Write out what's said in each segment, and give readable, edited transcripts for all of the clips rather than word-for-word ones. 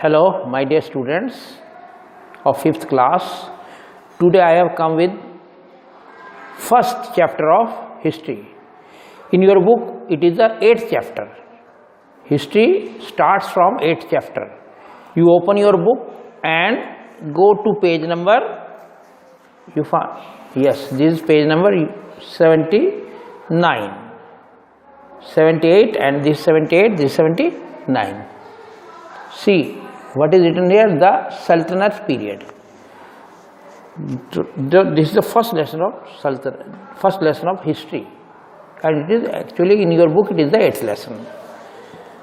Hello, my dear students of 5th class. Today I have come with first chapter of history. In your book, it is the 8th chapter. History starts from 8th chapter. You open your book and go to page number, you find, yes, this is page number 79, 78 and this 78, this 79. See what is written here, the Sultanate period. This is the first lesson of Sultanate, first lesson of history, and it is actually in your book it is the 8th lesson.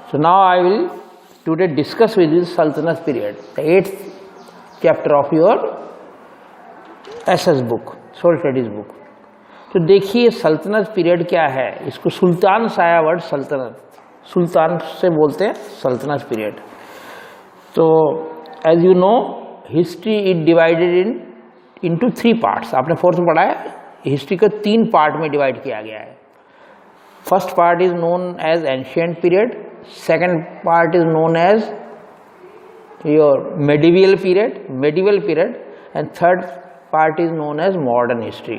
So now I will today discuss with you Sultanate period, the 8th chapter of your SS book, social studies book. तो देखिए सल्तनत period क्या है. इसको सुल्तान से आया word सल्तनत, सुल्तान से बोलते हैं सल्तनत पीरियड. तो as you know history is divided into 3 parts. आपने फोर्थ में पढ़ा है, हिस्ट्री को 3 पार्ट में डिवाइड किया गया है. First part is known as ancient period, second part is known as your medieval period, and third part is known as modern history.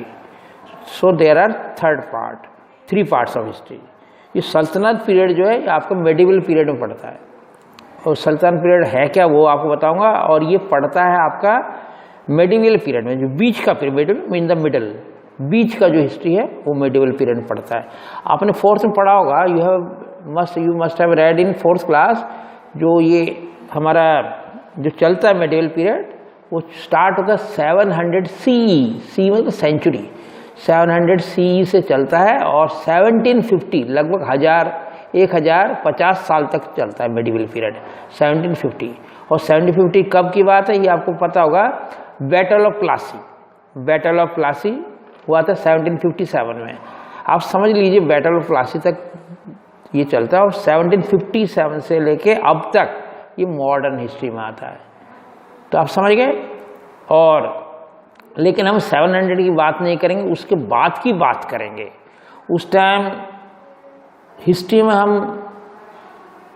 So there are 3 parts of history. ये सल्तनत period जो है ये आपका medieval period में पड़ता है. और सल्तनत पीरियड है क्या वो आपको बताऊंगा. और ये पड़ता है आपका मेडिवल पीरियड में, जो बीच का पीरियड, इन द मिडल, बीच का जो हिस्ट्री है वो मेडिवल पीरियड में पड़ता है. आपने फोर्थ में पढ़ा होगा, you must have read in 4th class. जो ये हमारा जो चलता है मेडिवल पीरियड वो स्टार्ट होगा 700 सी मतलब सेंचुरी, 700 सी से चलता है और 1750 लगभग 1050 साल तक चलता है मेडिवल पीरियड 1750. और 1750 कब की बात है ये आपको पता होगा. बैटल ऑफ प्लासी हुआ था 1757 में. आप समझ लीजिए बैटल ऑफ प्लासी तक ये चलता है और 1757 से लेके अब तक ये मॉडर्न हिस्ट्री में आता है. तो आप समझ गए. और लेकिन हम 700 की बात नहीं करेंगे, उसके बाद की बात करेंगे. उस टाइम हिस्ट्री में हम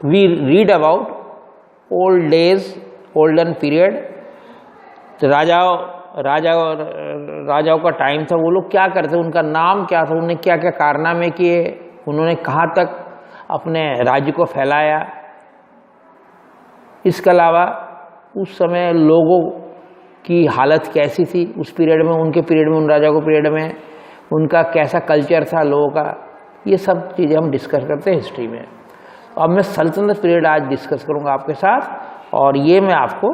we read about old days, olden period. तो राजाओं का टाइम था. वो लोग क्या करते, उनका नाम क्या था, उन्होंने क्या क्या कारनामे किए, उन्होंने कहाँ तक अपने राज्य को फैलाया. इसके अलावा उस समय लोगों की हालत कैसी थी उस पीरियड में, उनके पीरियड में, उन राजाओं के पीरियड में उनका कैसा कल्चर था लोगों का. ये सब चीज़ें हम डिस्कस करते हैं हिस्ट्री में. अब मैं सल्तनत पीरियड आज डिस्कस करूंगा आपके साथ, और ये मैं आपको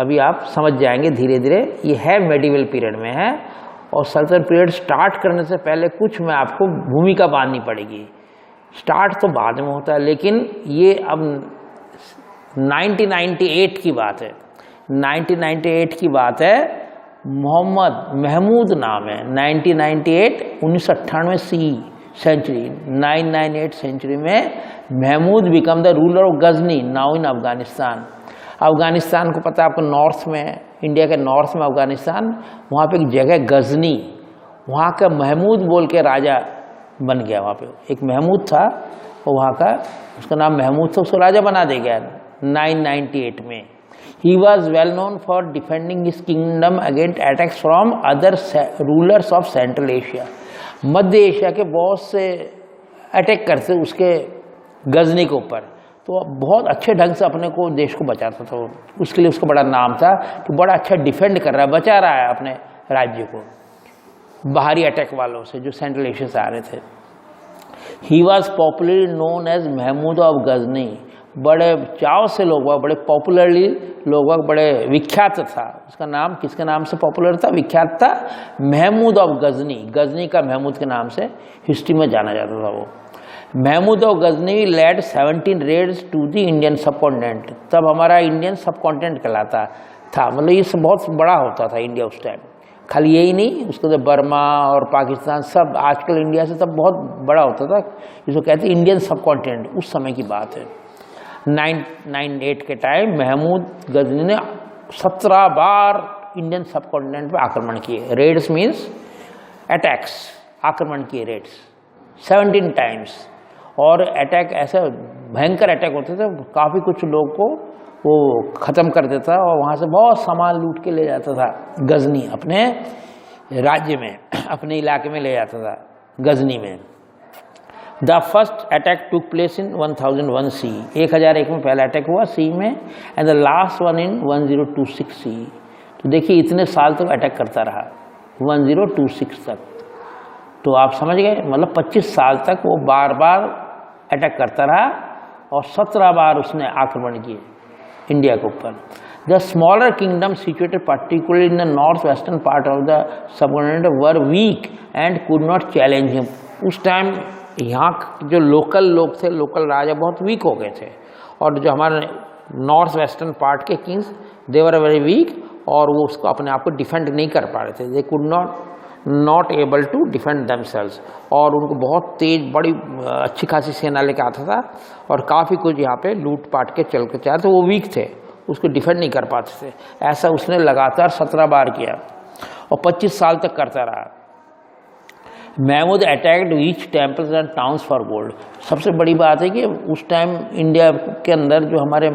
अभी आप समझ जाएंगे धीरे धीरे. ये है मेडिवल पीरियड में है. और सल्तनत पीरियड स्टार्ट करने से पहले कुछ मैं आपको भूमिका बांधनी पड़ेगी. स्टार्ट तो बाद में होता है, लेकिन ये अब 1998 की बात है. 1998 की बात है. महमूद नाम है. 1998 सी सेंचुरी, 998 सेंचुरी में Mahmud became the ruler of Ghazni now in Afghanistan. Afghanistan को पता है आपको, नॉर्थ में, इंडिया के नॉर्थ में अफगानिस्तान, वहाँ पे एक जगह गजनी, वहाँ का महमूद बोल के राजा बन गया. वहाँ पे एक महमूद था और वहाँ का उसका नाम महमूद था, उसको राजा बना दे गया 998 में. He was well known for defending his kingdom against attacks from other rulers of Central Asia. Madhya Asia के बहुत से अटैक करते उसके गजनी के ऊपर. तो बहुत अच्छे ढंग से अपने को, देश को बचाता था. उसके लिए उसका बड़ा नाम था कि बड़ा अच्छा डिफेंड कर रहा है, बचा रहा है अपने राज्य को बाहरी अटैक वालों से जो सेंट्रल एशिया से आ रहे थे. He was popularly known as Mahmud of Ghazni. बड़े चाव से लोग, बड़े पॉपुलरली लोग, बड़े विख्यात था. उसका नाम किसके नाम से पॉपुलर था, विख्यात था? महमूद ऑफ गजनी. गजनी का महमूद के नाम से हिस्ट्री में जाना जाता था वो. Mahmud of Ghazni led 17 raids to the Indian subcontinent. तब हमारा इंडियन सबकॉन्टिनेंट कहलाता था. मतलब ये सब बहुत बड़ा होता था इंडिया उस टाइम. खाली यही नहीं, उसको तो बर्मा और पाकिस्तान सब आजकल इंडिया से तब बहुत बड़ा होता था. इसको कहते हैं इंडियन सबकॉन्टिनेंट. उस समय की बात है. 998 के टाइम महमूद गजनी ने 17 बार इंडियन सबकॉन्टिनेंट पे आक्रमण किए. रेड्स मीन्स अटैक्स, आक्रमण किए रेड्स 17 टाइम्स. और अटैक ऐसे भयंकर अटैक होते थे, काफ़ी कुछ लोग को वो ख़त्म कर देता और वहाँ से बहुत सामान लूट के ले जाता था गजनी, अपने राज्य में, अपने इलाके में ले जाता था गजनी में। The first attack took place in 1001 सी, 1001 में पहला अटैक हुआ सी में, and the last one in 1026 सी। तो देखिए इतने साल तक अटैक करता रहा, 1026 तक। तो आप समझ गए, मतलब 25 साल तक वो बार बार अटैक करता रहा और 17 बार उसने आक्रमण किए इंडिया के ऊपर। The smaller kingdom situated particularly in the north western part of the subcontinent were weak and could not challenge him. उस टाइम यहाँ जो लोकल लोग थे, लोकल राजा बहुत वीक हो गए थे, और जो हमारे नॉर्थ वेस्टर्न पार्ट के Kings they were very weak, और वो उसको अपने आप को डिफेंड नहीं कर पा रहे थे। They could not able to defend themselves, और उनको बहुत तेज बड़ी अच्छी खासी सेना लेकर आता था और काफ़ी कुछ यहाँ पे लूट पाट के चल के चाहे, तो वो वीक थे, उसको डिफेंड नहीं कर पाते थे। ऐसा उसने लगातार 17 बार किया और 25 साल तक करता रहा। Mahmud attacked rich temples and towns for gold. सबसे बड़ी बात है कि उस टाइम इंडिया के अंदर जो हमारे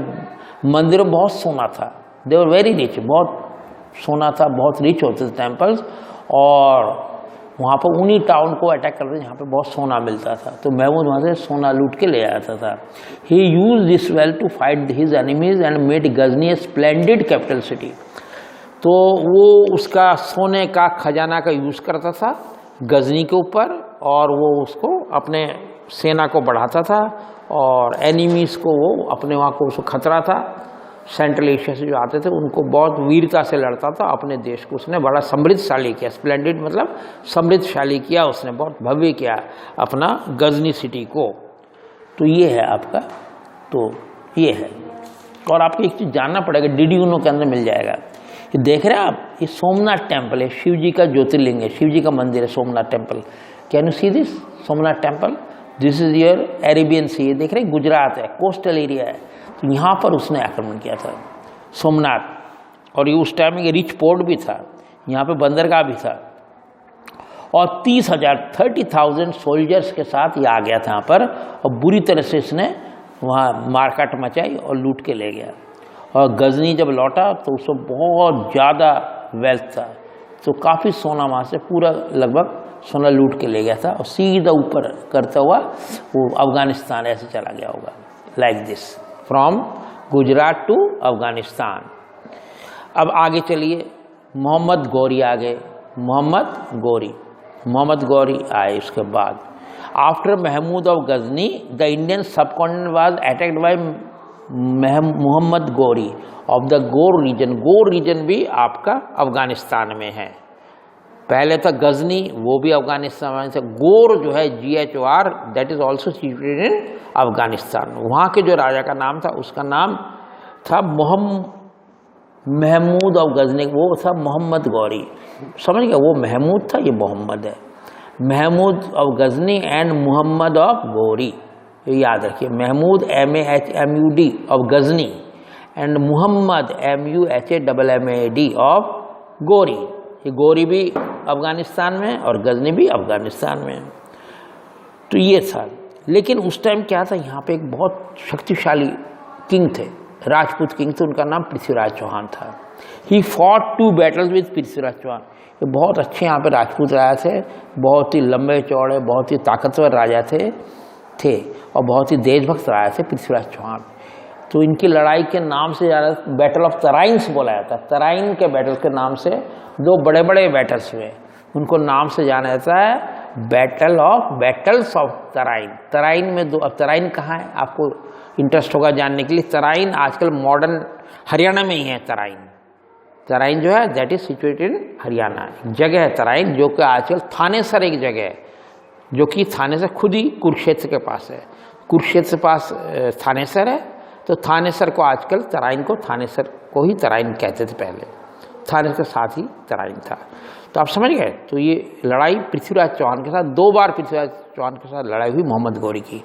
मंदिरों बहुत सोना था, दे वर वेरी रिच, बहुत सोना था, बहुत रिच होते थे टेम्पल्स, और वहाँ पर उन्हीं टाउन को अटैक करते जहाँ पे बहुत सोना मिलता था। तो महमूद वहाँ से सोना लूट के ले आता था। He use this well to fight his enemies and made Ghazni a splendid capital city. तो वो उसका सोने का खजाना का यूज़ करता था गजनी के ऊपर, और वो उसको अपने सेना को बढ़ाता था, और एनिमीज़ को वो अपने वहाँ को उसको खतरा था, सेंट्रल एशिया से जो आते थे उनको बहुत वीरता से लड़ता था। अपने देश को उसने बड़ा समृद्धशाली किया, स्प्लेंडेड मतलब समृद्धशाली किया, उसने बहुत भव्य किया अपना गजनी सिटी को। तो ये है आपका, तो ये है। और आपको एक चीज़ जानना पड़ेगा, DD-UNO के अंदर मिल जाएगा। ये देख रहे हैं आप, ये सोमनाथ टेम्पल है, शिव जी का ज्योतिर्लिंग है, शिव जी का मंदिर है Somnath temple. Can you see this Somnath temple? This is your Arabian Sea. ये देख रहे हैं, गुजरात है, कोस्टल एरिया है, तो यहाँ पर उसने आक्रमण किया था सोमनाथ। और ये उस टाइम में रिच पोर्ट भी था, यहाँ पे बंदरगाह भी था, और 30,000 सोल्जर्स के साथ ये आ गया था यहाँ पर, और बुरी तरह से इसने वहाँ मारकाट मचाई और लूट के ले गया। और गजनी जब लौटा तो उसको बहुत ज़्यादा वेल्थ था, तो काफ़ी सोना वहाँ से पूरा लगभग सोना लूट के ले गया था, और सीधा ऊपर करता हुआ वो अफ़गानिस्तान ऐसे चला गया होगा, like this, from Gujarat to Afghanistan. अब आगे चलिए, मोहम्मद गौरी आ गए। मोहम्मद गौरी आए उसके बाद। After Mahmud of Ghazni the Indian subcontinent was attacked by Muhammad Ghori of the Ghor region. Ghor region भी आपका अफगानिस्तान में है। पहले था गजनी, वो भी अफगानिस्तान में था। गोर जो है GHOR, that is also situated in Afghanistan. वहाँ के जो राजा का नाम था, उसका नाम था महमूद ऑफ गजनी, वो था मोहम्मद गौरी। समझ गया, वो महमूद था, ये मोहम्मद है। Mahmud of Ghazni and Muhammad of Ghori, ये याद रखिए। Mahmud MAHMUD of Ghazni and Muhammad MUHAMMAD of Ghori. ये गौरी भी अफगानिस्तान में और गजनी भी अफगानिस्तान में। तो ये था। लेकिन उस टाइम क्या था, यहाँ पे एक बहुत शक्तिशाली किंग थे, राजपूत किंग थे, उनका नाम पृथ्वीराज चौहान था। He fought 2 battles with Prithviraj Chauhan. ये बहुत अच्छे यहाँ पे राजपूत राजा थे, बहुत ही लंबे चौड़े, बहुत ही ताकतवर राजा थे और बहुत ही देशभक्त राजा थे पृथ्वीराज चौहान। तो इनकी लड़ाई के नाम से ज़्यादा बैटल ऑफ तराइन्स बोला जाता है। तराइन के बैटल के नाम से 2 बड़े बड़े बैटल्स हुए, उनको नाम से जाना जाता है बैटल्स ऑफ तराइन। तराइन में 2, अब तराइन कहाँ है आपको इंटरेस्ट होगा जानने के लिए। तराइन आजकल मॉडर्न हरियाणा में ही है। तराइन जो है that is situated in Haryana. जगह है तराइन, जो कि आजकल थानेसर एक जगह है, जो कि थानेसर खुद ही कुरुक्षेत्र के पास है। कुरुक्षेत्र के पास थानेसर है, तो थानेसर को आजकल तराइन को थानेसर को ही तराइन कहते थे पहले। थानेसर के साथ ही तराइन था। तो आप समझ गए। तो ये लड़ाई पृथ्वीराज चौहान के साथ 2 बार पृथ्वीराज चौहान के साथ लड़ाई हुई मोहम्मद गौरी की।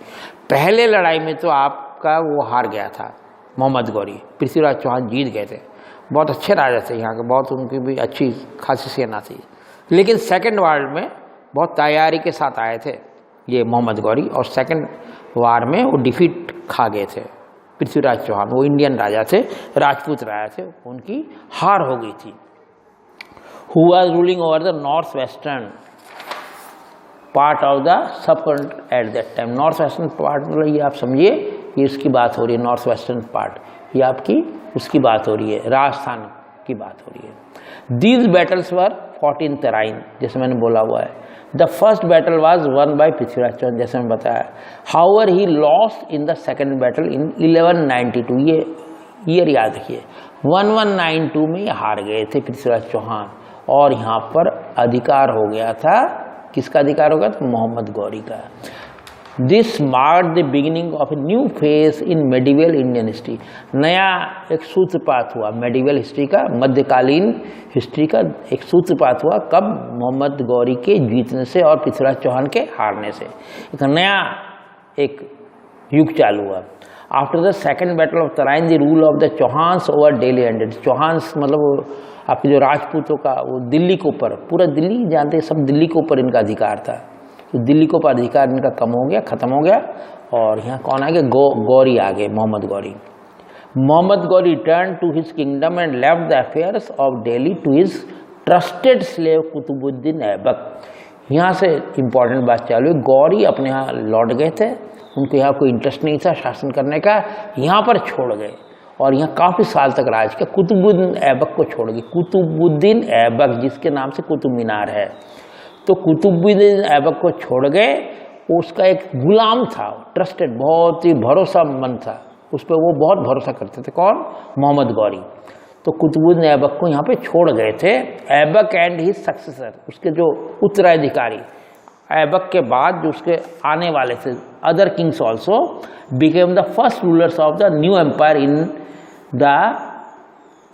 पहले लड़ाई में तो आपका वो हार गया था मोहम्मद गौरी, पृथ्वीराज चौहान जीत गए थे। बहुत अच्छे राजा थे यहाँ के, बहुत उनकी भी अच्छी खासी सेना थी। लेकिन सेकेंड वार में बहुत तैयारी के साथ आए थे ये मोहम्मद गौरी, और सेकंड वार में वो डिफीट खा गए थे पृथ्वीराज चौहान, वो इंडियन राजा थे, राजपूत राजा थे, उनकी हार हो गई थी। Who was ruling over the north western part of the subcontinent at that time. North western part मतलब ये आप समझिए, ये इसकी बात हो रही है, नॉर्थ वेस्टर्न पार्ट, ये आपकी उसकी बात हो रही है, राजस्थान की बात हो रही है। These battles were fought in Tarain, जैसे मैंने बोला हुआ है। The first battle was won by Prithviraj Chauhan, जैसे मैं बताया। However he lost in the second battle in 1192, ये ईयर याद रखिए, 1192 में ये हार गए थे पृथ्वीराज चौहान, और यहाँ पर अधिकार हो गया था, किसका अधिकार होगा, तो मोहम्मद गौरी का। This marked the beginning of a new phase in medieval Indian history. नया एक सूत्रपात हुआ मेडिवल हिस्ट्री का, मध्यकालीन हिस्ट्री का एक सूत्रपात हुआ, कब, मोहम्मद गौरी के जीतने से और पृथ्वीराज चौहान के हारने से एक नया एक युग चालू हुआ। After the second battle of Tarain the rule of the Chauhans over Delhi ended. Chauhans मतलब आपके जो राजपूतों का वो दिल्ली के ऊपर, पूरा दिल्ली जानते हैं सब, दिल्ली के ऊपर इनका अधिकार था, तो दिल्ली के ऊपर अधिकार इनका कम हो गया, खत्म हो गया, और यहाँ कौन आ गया, गौरी आ गए, Muhammad Ghori. Muhammad Ghori return to his kingdom and left the affairs of Delhi to his trusted slave Qutubuddin Aibak. यहाँ से इंपॉर्टेंट बात चालू है, गौरी अपने यहाँ लौट गए थे, उनको यहाँ कोई इंटरेस्ट नहीं था शासन करने का, यहाँ पर छोड़ गए और यहाँ काफ़ी साल तक राज किया। कुतुबुद्दीन ऐबक को छोड़ गए, कुतुबुद्दीन ऐबक जिसके नाम से कुतुब मीनार है, तो कुतुबुद्दीन ऐबक को छोड़ गए। उसका एक गुलाम था, ट्रस्टेड, बहुत ही भरोसामंद था, उस पर वो बहुत भरोसा करते थे, कौन, मोहम्मद गौरी। तो कुतुबुद्दीन ऐबक को यहाँ पे छोड़ गए थे। ऐबक एंड हिज सक्सेसर, उसके जो उत्तराधिकारी, ऐबक के बाद जो उसके आने वाले थे, other kings also became the first rulers of the new empire in the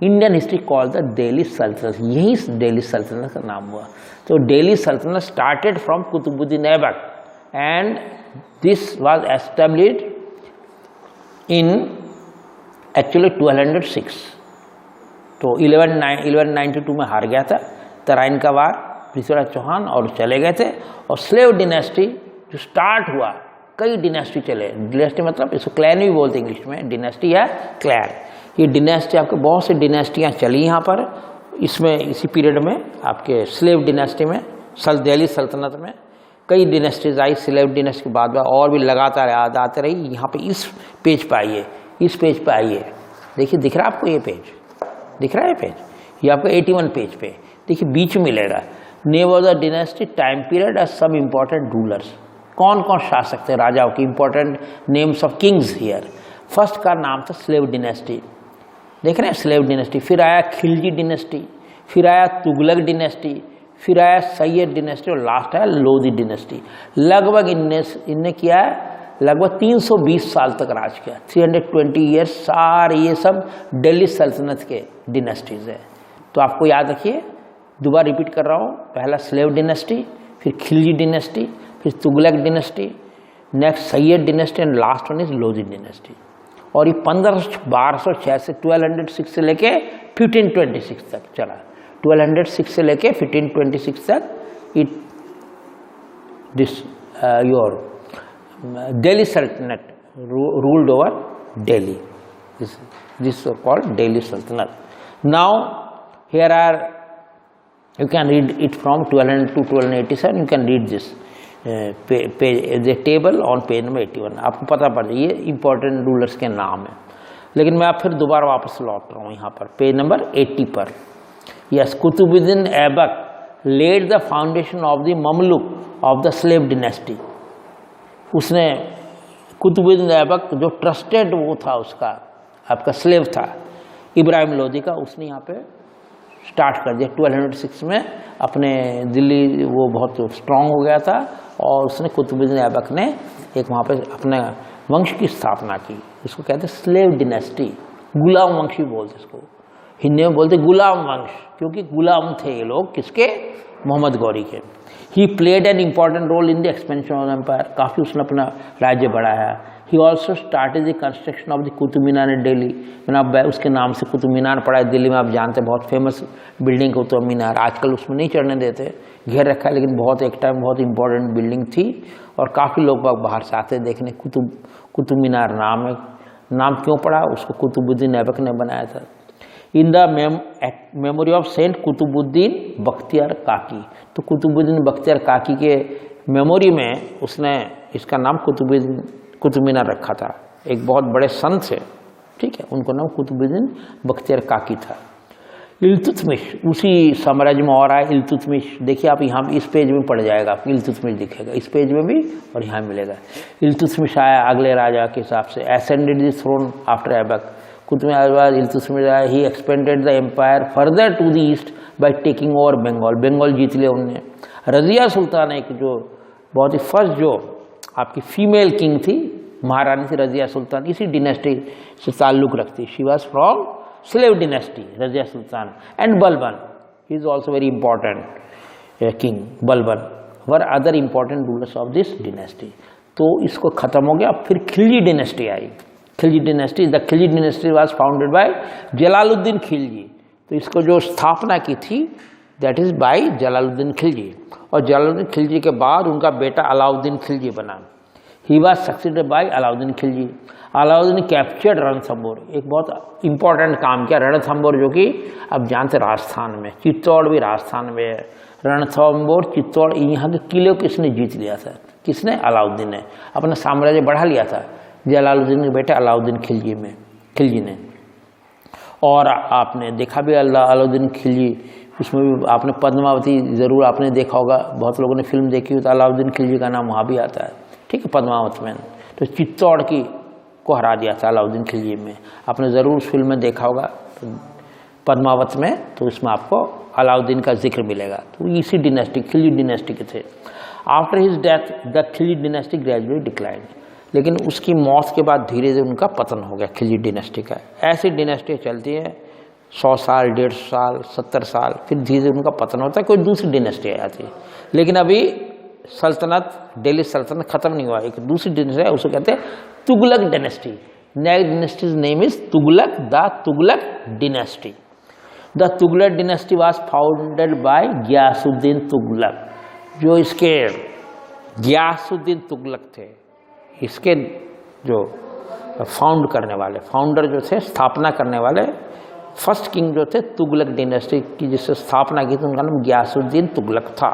Indian history called the Delhi sultanate. यही दिल्ली सल्तनत का नाम हुआ। तो Delhi sultanate started from Qutubuddin Aibak and this was established in actually 1206। तो 1192 में हार गया था तराइन का वार पृथ्वीराज चौहान, और चले गए थे। और स्लेव डिनेस्टी जो स्टार्ट हुआ, कई डिनेस्टी चले, डिनेस्टी मतलब इसको क्लैन भी बोलते हैं इंग्लिश में, डिनेस्टी या क्लैन। ये डिनेस्टी आपके बहुत सी डिनेस्टियाँ चली यहाँ पर, इसमें इसी पीरियड में आपके स्लेव डिनेस्टी में, दिल्ली सल्तनत में कई डिनेस्टीज आई। स्लेव डिनेस्टी के बाद और भी लगातार याद आते रही। यहाँ पे इस पेज पे आइए, इस पेज पे आइए, देखिए दिख रहा है आपको ये पेज, दिख रहा है पेज, ये आपको 81 पेज पे देखिए बीच में मिलेगा। Name of the dynasty, time period as सब इम्पोर्टेंट रूलर्स, कौन कौन शासक थे, राजाओं की important names of kings here. First का नाम था स्लेव डिनेस्टी, देख रहे हैं स्लेव डिनेस्टी। फिर आया खिलजी डिनेस्टी, फिर आया तुगलक डिनेस्टी, फिर आया सैयद डिनेस्टी, और लास्ट आया लोधी डिनेस्टी। लगभग इनने किया है, लगभग 320 साल तक राज किया, 320 ईयर्स। सारे ये सब दिल्ली सल्तनत के डिनेस्टीज है। तो आपको याद रखिए, दोबारा रिपीट कर रहा हूँ, पहला स्लेव डिनेस्टी, फिर खिलजी डिनेस्टी, फिर Tughlaq dynasty, next Syed dynasty, and last one is Lodhi dynasty. और ये 1206 से 1206 से लेके 1526 तक चला। 1206 से लेके 1526 तक इट दिस योर दिल्ली सल्तनत ruled over Delhi. This is called Delhi Sultanate. Now here are, you can read it from 1200 to 1287. You can read this the table on page number 81. आपको पता पड़ जाए, ये important rulers के नाम है। लेकिन मैं आप फिर दोबारा वापस लौट रहा हूँ यहाँ पर पेज नंबर 80 पर। Yes, Qutubuddin Aibak laid the foundation of the Mamluk of the slave dynasty. उसने कुतुबुद्दीन ऐबक जो ट्रस्टेड वो था, उसका आपका स्लेव था इब्राहिम लोधी का, उसने यहाँ पे स्टार्ट कर दिया 1206 में। अपने दिल्ली वो बहुत स्ट्रांग हो गया था और उसने कुतुबुद्दीन ऐबक ने एक वहाँ पे अपने वंश की स्थापना की। इसको कहते हैं स्लेव डिनेस्टी, गुलाम वंश भी बोलते इसको, हिंदी में बोलते गुलाम वंश, क्योंकि गुलाम थे ये लोग किसके, मोहम्मद गौरी के। He played an important role in the expansion of empire, काफ़ी उसने अपना राज्य बढ़ाया। He also started the construction of the Qutub Minar in Delhi. मैंने आप उसके नाम से कुतुब मीनार पड़ा है दिल्ली में, आप जानते हैं, बहुत फेमस बिल्डिंग कुतुब मीनार। आजकल उसमें नहीं चढ़ने देते, घेर रखा है, लेकिन बहुत एक टाइम बहुत इंपॉर्टेंट बिल्डिंग थी और काफ़ी लोग बाहर से आते देखने। कुतुब मीनार नाम क्यों पड़ा, उसको कुतुबुद्दीन ऐबक ने बनाया था। In the memory of saint Qutubuddin Bakhtiyar Kaki, तो कुतुबुद्दीन बख्तियार काकी के मेमोरी में उसने इसका नाम कुतुब मीनार रखा था। एक बहुत बड़े संत थे, ठीक है, उनको नाम कुतुबुद्दीन बख्तियार काकी था। इल्तुतमिश उसी साम्राज्य में और आया इल्तुतमिश। देखिए आप यहाँ इस पेज में पड़ जाएगा, आपको इल्तुतमिश दिखेगा इस पेज में भी और यहाँ मिलेगा। इल्तुतमिश आया अगले राजा के हिसाब से, ascended the throne after Aibak. Qutub Minar Iltutmish आया, he expanded the empire further to the east by taking over Bengal. Bengal जीत लिया उनने। रजिया सुल्तान एक जो बहुत ही फर्स्ट जो आपकी फीमेल किंग थी, महारानी थी रजिया सुल्तान, इसी डिनेस्टी से ताल्लुक़ रखती। She was from slave dynasty Razia Sultan. And Balban, he is also very important king. Balban were other important rulers of this dynasty. तो इसको ख़त्म हो गया। फिर Khilji dynasty I. Khilji dynasty, the Khilji dynasty was founded by Jalaluddin Khilji. तो इसको जो स्थापना की थी that is by Jalaluddin Khilji. और जलालुद्दीन खिलजी के बाद उनका बेटा अलाउद्दीन खिलजी बना। He was succeeded by Alauddin Khilji. Alauddin captured Ranthambore, एक बहुत इंपॉर्टेंट काम किया। रणथंबोर जो कि अब जानते राजस्थान में, चित्तौड़ भी राजस्थान में है। रणथंबोर, चित्तौड़, यहाँ के किले को किसने जीत लिया था? किसने? अलाउद्दीन ने। अपना साम्राज्य बढ़ा लिया था जलालुद्दीन के बेटे अलाउद्दीन खिलजी ने। और आपने देखा भी अलाउद्दीन खिलजी, उसमें भी आपने पद्मावती ज़रूर आपने देखा होगा, बहुत लोगों ने फिल्म देखी हो, तो अलाउद्दीन खिलजी का नाम वहाँ भी आता है, ठीक है, पद्मावत में। तो चित्तौड़ को हरा दिया था अलाउद्दीन खिलजी में, आपने ज़रूर उस फिल्म में देखा होगा पद्मावत में। तो इसमें आपको अलाउद्दीन का जिक्र मिलेगा। तो इसी डिनेस्टी, खिलजी डिनेस्टी के थे। After his death the Khilji dynasty gradually decline. लेकिन उसकी मौत के बाद धीरे धीरे उनका पतन हो गया खिलजी डिनेस्टी का। ऐसी डिनेस्टी चलती है 100 साल, 150 साल, 70 साल, फिर धीरे धीरे उनका पतन होता है, कोई दूसरी डिनेस्टी आ जाती है। लेकिन अभी सल्तनत, दिल्ली सल्तनत खत्म नहीं हुआ, एक दूसरी डिनेस्टी है, उसको कहते हैं Tughlaq dynasty. Next dynasties name is Tughlaq, the Tughlaq dynasty. The Tughlaq dynasty was founded by Ghiyasuddin Tughlaq. जो इसके गियासुद्दीन तुगलक थे, इसके जो फाउंड करने वाले, फाउंडर जो थे, स्थापना करने वाले, फर्स्ट किंग जो थे तुगलक डिनेस्टी की, जिससे स्थापना की थी, उनका नाम गियासुद्दीन तुगलक था।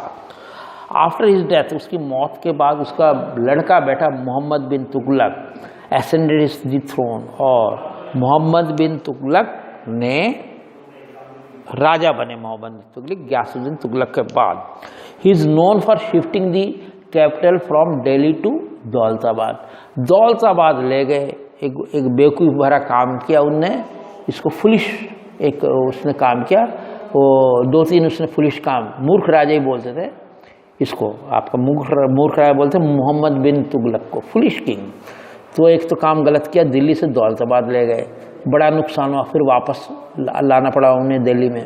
आफ्टर हिज डेथ, उसकी मौत के बाद उसका लड़का बेटा मोहम्मद बिन तुगलक एसेंडेड द थ्रोन। और मोहम्मद बिन तुगलक ने राजा बने, मोहम्मद बिन तुगलक गियासुद्दीन तुगलक के बाद। He is known for shifting the capital from Delhi to Daulatabad. Daulatabad ले गए, एक बेवकूफ़ भरा काम किया उनने, इसको फुलिश एक उसने काम किया, वो 2-3 उसने फुलिश काम, मूर्ख राजा ही बोलते थे इसको, आपका मूर्ख राजा बोलते मोहम्मद बिन तुगलक को, फुलिश किंग। तो एक तो काम गलत किया, दिल्ली से दौलताबाद ले गए, बड़ा नुकसान हुआ, फिर वापस लाना पड़ा उन्हें दिल्ली में।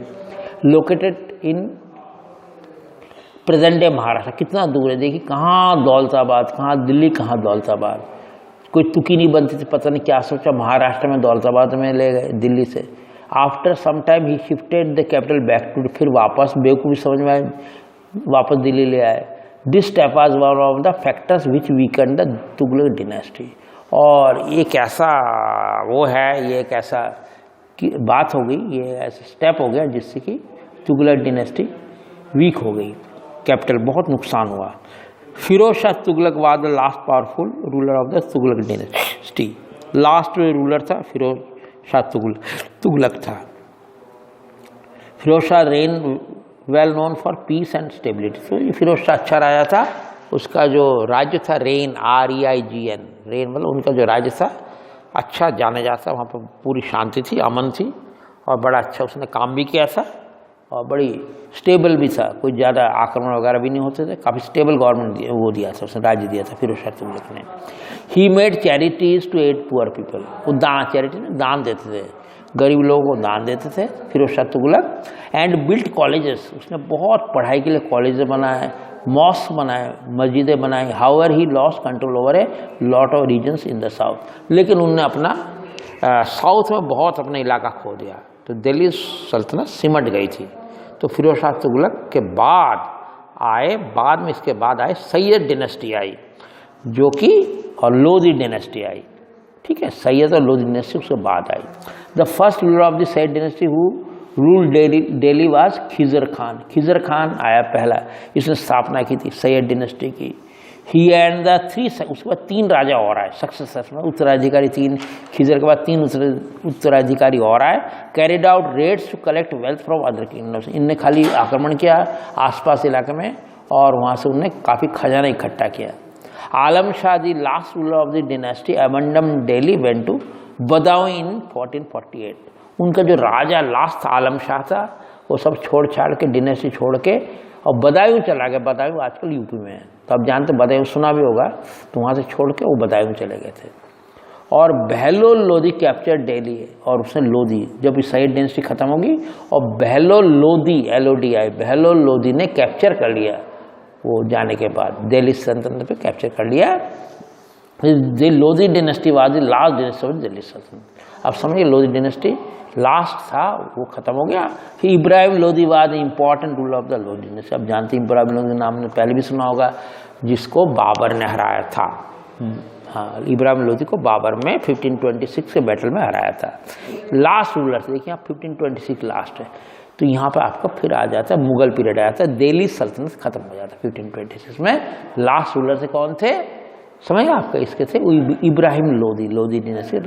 Located in present day Maharashtra. कितना दूर है देखिए, कहाँ दौलताबाद, कहाँ दिल्ली, कहाँ दौलताबाद, कोई तुकी नहीं बनती थी, पता नहीं क्या सोचा, महाराष्ट्र में दौलताबाद में ले गए दिल्ली से। After some time he shifted the capital back to, फिर वापस बेवकूफ़ी समझ में आए, वापस दिल्ली ले आए। This type was one of the factors which Weeknd the Tughlaq dynasty. और एक ऐसा वो है, ये एक ऐसा बात हो गई, ये ऐसा स्टेप हो गया जिससे कि तुगलक डिनेस्टी वीक हो गई, कैपिटल बहुत नुकसान हुआ। Firoz Shah Tughlaq was the last powerful ruler of the Tughlaq dynasty. Last ruler था फिरोज शाह तुगलक था। Firoz Shah reign well known for peace and stability. तो ये फिरोज शाह अच्छा राजा था, उसका जो राज्य था रेन, REIGN, रेन मतलब उनका जो राज्य था अच्छा जाना जाता, वहाँ पर पूरी शांति थी, अमन थी, और बड़ा अच्छा उसने काम भी किया था, और बड़ी स्टेबल भी था, कोई ज़्यादा आक्रमण वगैरह भी नहीं होते थे, काफ़ी स्टेबल गवर्नमेंट वो दिया था, उसने राज्य दिया था फिरोज शाह तुगलक ने। He made charities to aid poor people. वो चैरिटी में दान देते थे, गरीब लोगों को दान देते थे Firoz Shah Tughlaq. And built colleges, उसने बहुत पढ़ाई के लिए कॉलेज बनाए, मॉस्क बनाए, मस्जिदें बनाई। However he lost control over a lot of regions in the south, लेकिन उनने अपना साउथ में बहुत अपना इलाका खो दिया, तो दिल्ली सल्तनत सिमट गई थी। तो फिरोज शाह तुगलक के बाद आए, बाद में इसके बाद आए सैयद डिनेस्टी आई, जो कि और लोधी डिनेस्टी आई, ठीक है, सैयद और लोधी डिनेस्टी उसके बाद आई। The first ruler of the Sayyid dynasty who rule Delhi was Khizr Khan. Khizr Khan आया पहला, इसने स्थापना की थी सैयद डिनेस्टी की। ही एंड द थ्री, उसके बाद 3 राजा और आए सक्सेसर में, उत्तराधिकारी 3, खिजर के बाद 3 उत्तराधिकारी और आए। Carried out raids to collect wealth from other kingdoms. इनने खाली आक्रमण किया आसपास इलाके में और वहाँ से उन्होंने काफ़ी खजाना इकट्ठा किया। Alam Shah the last ruler of the dynasty abandon Delhi went to Badaun in 1448। उनका जो राजा लास्ट आलम शाह था वो सब छोड़ छाड़ के, डिनेस्टी छोड़ के और बदायूं चला गया। बदायूं आजकल यूपी में है, तो आप जानते बदायूं सुना भी होगा, तो वहाँ से छोड़ के वो बदायूं चले गए थे। और बहलोल लोधी कैप्चर दिल्ली, और उसने लोधी, जब सैयद डिनेस्टी खत्म होगी और बहलोल लोधी LODI बहलोल लोधी ने कैप्चर कर लिया, वो जाने के बाद दिल्ली सल्तनत पे कैप्चर कर लिया। Lodhi dynasty was the last dynasty of Delhi सल्तनत। अब समझिए लोधी डिनेस्टी लास्ट था, वो खत्म हो गया। फिर Ibrahim Lodhi was important ruler of the Lodhi dynasty. अब जानते हैं इब्राहिम लोधी नाम ने पहले भी सुना होगा, जिसको बाबर ने हराया था। हाँ, इब्राहिम लोधी को बाबर में 1526 के बैटल में हराया था। लास्ट रूलर से देखिए आप 1526 लास्ट है, तो यहाँ पर आपका फिर आ जाता है मुगल पीरियड आ जाता है, दिल्ली सल्तनत खत्म हो जाता है 1526 में। लास्ट रूलर से कौन थे समझिए आपका, इसके थे Ibrahim Lodhi, Lodhi dynasty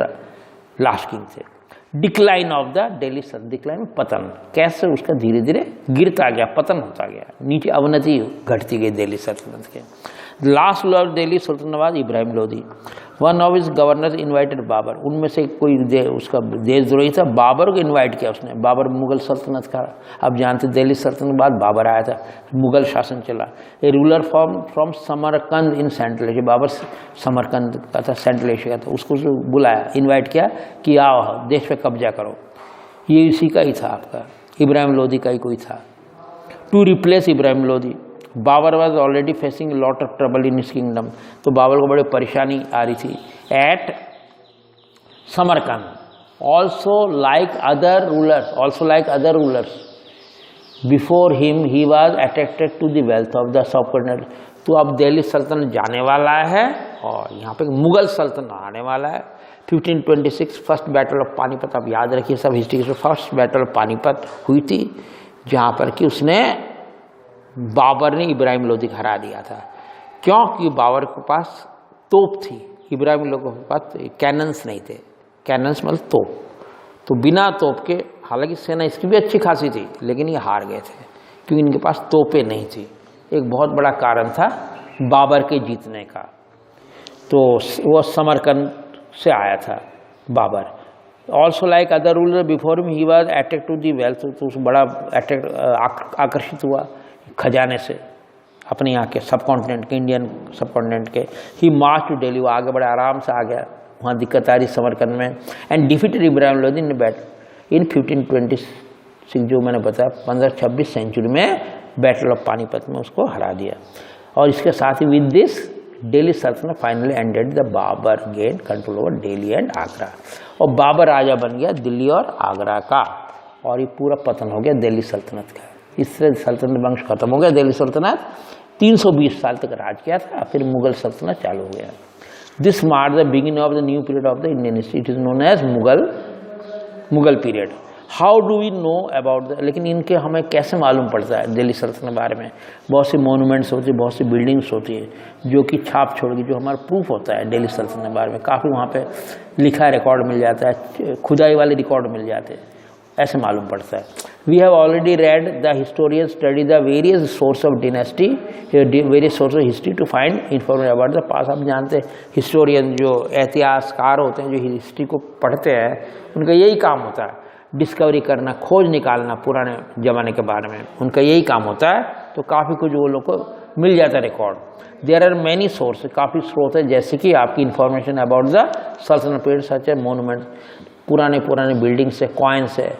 last king थे। डिक्लाइन ऑफ द दिल्ली सल्तनत, डिक्लाइन पतन, कैसे उसका धीरे धीरे गिरता गया, पतन होता गया, नीचे अवनति घटती गई दिल्ली सल्तनत के। Last ruler of Delhi sultanate Ibrahim Lodhi. One of his governor invited Babur, उनमें से कोई उसका देशद्रोही था, बाबर को इन्वाइट किया उसने। बाबर मुगल सल्तनत का, अब जानते दिल्ली सल्तनत के बाद बाबर आया था, मुगल शासन चला। A ruler from Samarkand in Central Asia, Babur Samarkand का था, सेंट्रल एशिया का था, उसको बुलाया, इन्वाइट किया कि आओ देश पे कब्जा करो। ये इसी का ही था आपका, इब्राहिम लोधी का ही कोई था। To replace Ibrahim Lodhi, Babur was already facing lot of trouble in his kingdom, तो बाबर को बड़ी परेशानी आ रही थी at Samarkand. Also like other rulers before him he was attracted to the wealth of the subcontinent. तो अब दिल्ली सल्तनत जाने वाला है और यहाँ पे मुगल सल्तनत आने वाला है। 1526 फर्स्ट बैटल ऑफ पानीपत, आप याद रखिए सब हिस्ट्री के, फर्स्ट बैटल ऑफ पानीपत हुई थी, जहाँ पर कि उसने बाबर ने इब्राहिम लोधी को हरा दिया था। क्योंकि बाबर के पास तोप थी, इब्राहिम लोगों के पास कैनन्स नहीं थे। कैनन्स मतलब तोप, तो बिना तोप के, हालांकि सेना इसकी भी अच्छी खासी थी, लेकिन ये हार गए थे क्योंकि इनके पास तोपें नहीं थी। एक बहुत बड़ा कारण था बाबर के जीतने का। तो वो समरकंद से आया था Babur. Also like other ruler before he was attract to the wealth, तो उस बड़ा आकर्षित हुआ खजाने से अपने यहाँ के सब कॉन्टिनेंट के, इंडियन सब कॉन्टिनेंट के। ही मार्च टू दिल्ली, वो आगे बड़े आराम से आ गया, वहाँ दिक्कत आ रही समरकंद में। And defeated Ibrahim Lodhi in battle in 1526, जो मैंने बताया 1526 सेंचुरी में बैटल ऑफ पानीपत में उसको हरा दिया। और इसके साथ ही with this Delhi sultanate finally ended the Babur gain control over Delhi and Agra, और बाबर राजा बन गया दिल्ली और आगरा का, और ये पूरा पतन हो गया दिल्ली सल्तनत का। इससे सल्तनत वंश खत्म हो गया। दिल्ली सल्तनत 320 साल तक राज किया था, फिर मुगल सल्तनत चालू हो गया। This mark the beginning of the new period of the Indian history, it is known as Mughal period. How do we know about the, लेकिन इनके हमें कैसे मालूम पड़ता है दिल्ली सल्तनत के बारे में? बहुत सी मोनूमेंट्स होती है, बहुत सी बिल्डिंग्स होती है जो कि छाप छोड़गी, जो हमारा प्रूफ होता है दिल्ली सल्तनत के बारे में। काफ़ी वहाँ पे लिखा रिकॉर्ड मिल जाता है, खुदाई वाले रिकॉर्ड मिल जाते हैं, ऐसे मालूम पड़ता है। We have already read the historian study the various source of dynasty, various source of history to find information about the past. आप जानते हैं हिस्टोरियन जो इतिहासकार होते हैं, जो हिस्ट्री को पढ़ते हैं, उनका यही काम होता है डिस्कवरी करना, खोज निकालना पुराने ज़माने के बारे में, उनका यही काम होता है। तो काफ़ी कुछ वो लोग को मिल जाता है record. There are many source, काफ़ी स्रोत है, जैसे कि आपकी information about the sultanate period such है मोनूमेंट, पुराने बिल्डिंग्स है, कॉइन्स है,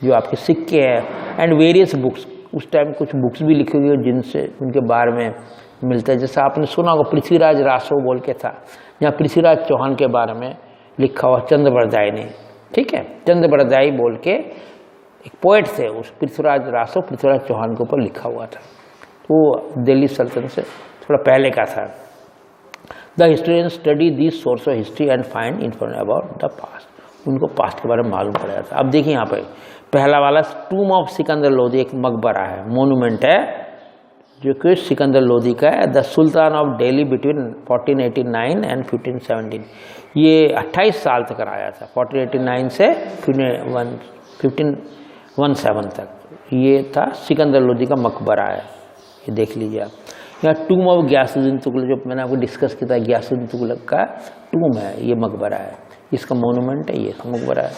जो आपके सिक्के हैं, एंड वेरियस बुक्स, उस टाइम कुछ बुक्स भी लिखी हुई है जिनसे उनके बारे में मिलता है। जैसा आपने सुना होगा पृथ्वीराज रासो बोल के था, यहाँ पृथ्वीराज चौहान के बारे में लिखा हुआ चंद्रवरदाई ने, ठीक है। चंद्रवरदाई बोल के एक पोएट थे, उस पृथ्वीराज रासो पृथ्वीराज चौहान के ऊपर लिखा हुआ था। वो दिल्ली सल्तनत से थोड़ा पहले का था। The historian study this source of history and find information about the past. उनको पास्ट के बारे में मालूम पड़ जाता। अब देखिए यहाँ पे पहला वाला टूम ऑफ सिकंदर लोदी, एक मकबरा है, मोन्यूमेंट है जो कि सिकंदर लोदी का है। The sultan of Delhi between 1489 and 1517। ये 28 साल तक रहा था, 1489 से 1517 तक। ये था सिकंदर लोदी का मकबरा है, ये देख लीजिए आप। यहाँ टूम ऑफ गियासुद्दीन तुगलक, जो मैंने आपको डिस्कस किया था, गियासुद्दीन तुगलक का टूम है, ये मकबरा है, इसका मोन्यूमेंट है, ये मकबरा है।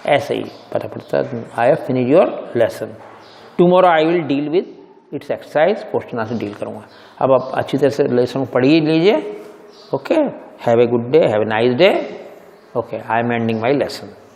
ऐसे ही पता पड़ता है। I have finish your lesson. Tomorrow I will deal with its exercise, question answer deal करूँगा। अब आप अच्छी तरह से लेसन पढ़ ही लीजिए। Okay, have a good day, have a nice day. Okay, I am ending my lesson.